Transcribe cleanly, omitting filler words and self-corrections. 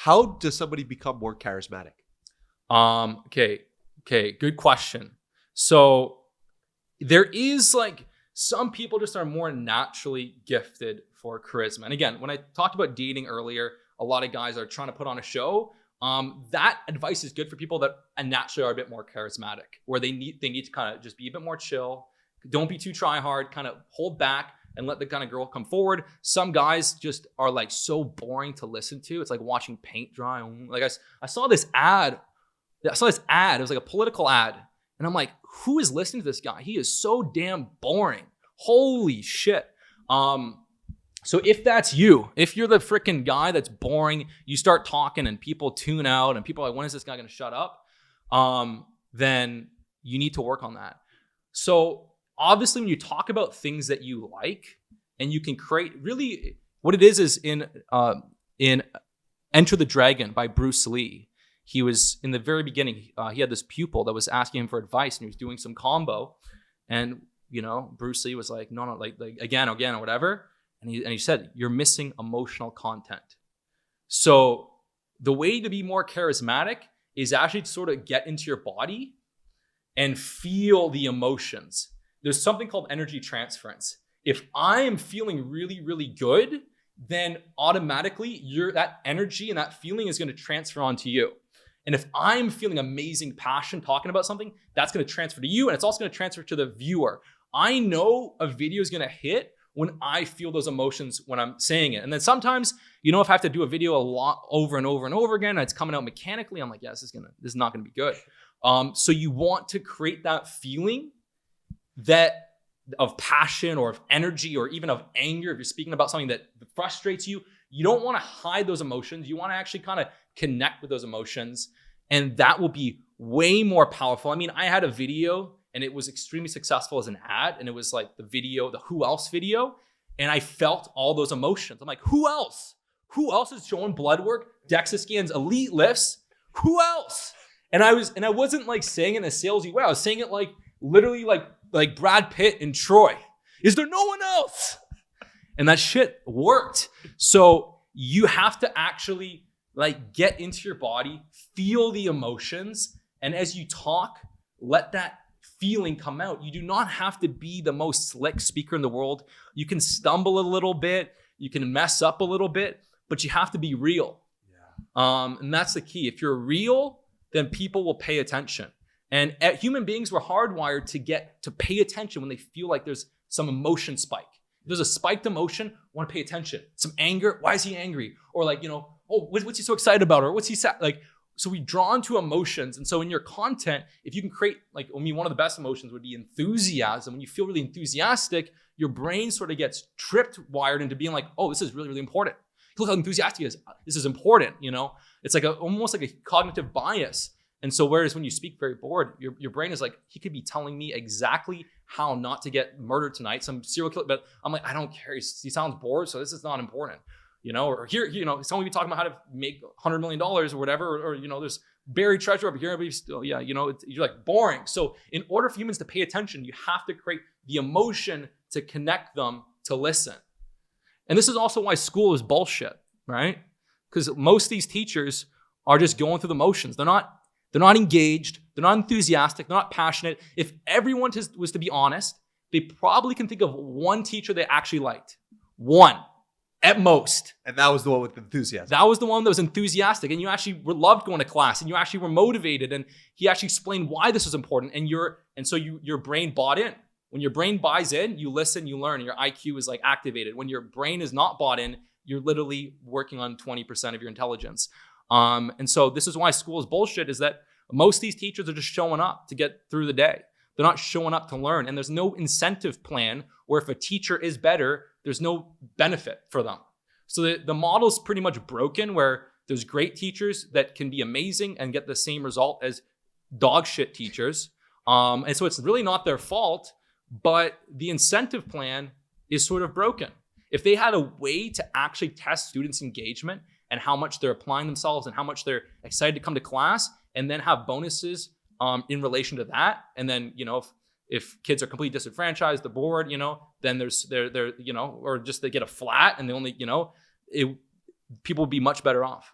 How does somebody become more charismatic? Okay, good question. So there is like some people just are more naturally gifted for charisma. And again, when I talked about dating earlier, a lot of guys are trying to put on a show. That advice is good for people that naturally are a bit more charismatic, where they need to kind of just be a bit more chill. Don't be too try hard, kind of hold back and let the kind of girl come forward. Some guys just are like so boring to listen to. It's like watching paint dry. Like I saw this ad. It was like a political ad. And I'm like, who is listening to this guy? He is so damn boring. Holy shit. So if that's you, if you're the freaking guy that's boring, you start talking and people tune out and people are like, when is this guy going to shut up? Then you need to work on that. So obviously when you talk about things that you like and you can create, really what it is in Enter the Dragon by Bruce Lee. He was in the very beginning, he had this pupil that was asking him for advice and he was doing some combo. And, Bruce Lee was like, no, like again, or whatever. And he said, you're missing emotional content. So the way to be more charismatic is actually to sort of get into your body and feel the emotions. There's something called energy transference. If I am feeling really, really good, then automatically that energy and that feeling is going to transfer onto you. And if I'm feeling amazing passion talking about something, that's going to transfer to you. And it's also going to transfer to the viewer. I know a video is going to hit when I feel those emotions when I'm saying it. And then sometimes, if I have to do a video a lot over and over and over again, and it's coming out mechanically, I'm like, yeah, this is not going to be good. So you want to create that feeling of passion or of energy or even of anger. If you're speaking about something that frustrates you, you don't want to hide those emotions. You want to actually kind of connect with those emotions. And that will be way more powerful. I mean, I had a video and it was extremely successful as an ad. And it was like the Who Else video. And I felt all those emotions. I'm like, who else? Who else is showing blood work, DEXA scans, elite lifts? Who else? And I wasn't like saying it in a salesy way. I was saying it like literally like Brad Pitt in Troy. Is there no one else? And that shit worked. So you have to actually like get into your body, feel the emotions. And as you talk, let that feeling come out. You do not have to be the most slick speaker in the world. You can stumble a little bit. You can mess up a little bit, but you have to be real. Yeah. And that's the key. If you're real, then people will pay attention. And human beings were hardwired to pay attention when they feel like there's some emotion spike. If there's a spiked emotion, I want to pay attention. Some anger, why is he angry? Or like, what's he so excited about? Or what's he sad? Like, so we draw into emotions. And so in your content, if you can create, one of the best emotions would be enthusiasm. When you feel really enthusiastic, your brain sort of gets wired into being like, oh, this is really, really important. Look how enthusiastic he is. This is important, It's like almost like a cognitive bias. And so whereas when you speak very bored, your brain is like, he could be telling me exactly how not to get murdered tonight, some serial killer, but I'm like, I don't care. He sounds bored, so this is not important. Or here, someone be talking about how to make $100 million or whatever, or there's buried treasure over here, but still, yeah, you're like boring. So in order for humans to pay attention, you have to create the emotion to connect them to listen. And this is also why school is bullshit, right? Because most of these teachers are just going through the motions. They're not engaged. They're not enthusiastic. They're not passionate. If everyone was to be honest, they probably can think of one teacher they actually liked. One. At most. And that was the one with enthusiasm. That was the one that was enthusiastic. And you actually loved going to class and you actually were motivated. And he actually explained why this was important. And so your brain bought in. When your brain buys in, you listen, you learn, and your IQ is like activated. When your brain is not bought in, you're literally working on 20% of your intelligence. And so this is why school is bullshit, is that most of these teachers are just showing up to get through the day. They're not showing up to learn. And there's no incentive plan where if a teacher is better, there's no benefit for them. So the model's pretty much broken, where there's great teachers that can be amazing and get the same result as dog shit teachers. And so it's really not their fault, but the incentive plan is sort of broken. If they had a way to actually test students' engagement and how much they're applying themselves and how much they're excited to come to class, and then have bonuses in relation to that, and then if kids are completely disenfranchised, they're bored, then they're or just they get a flat and they only people would be much better off.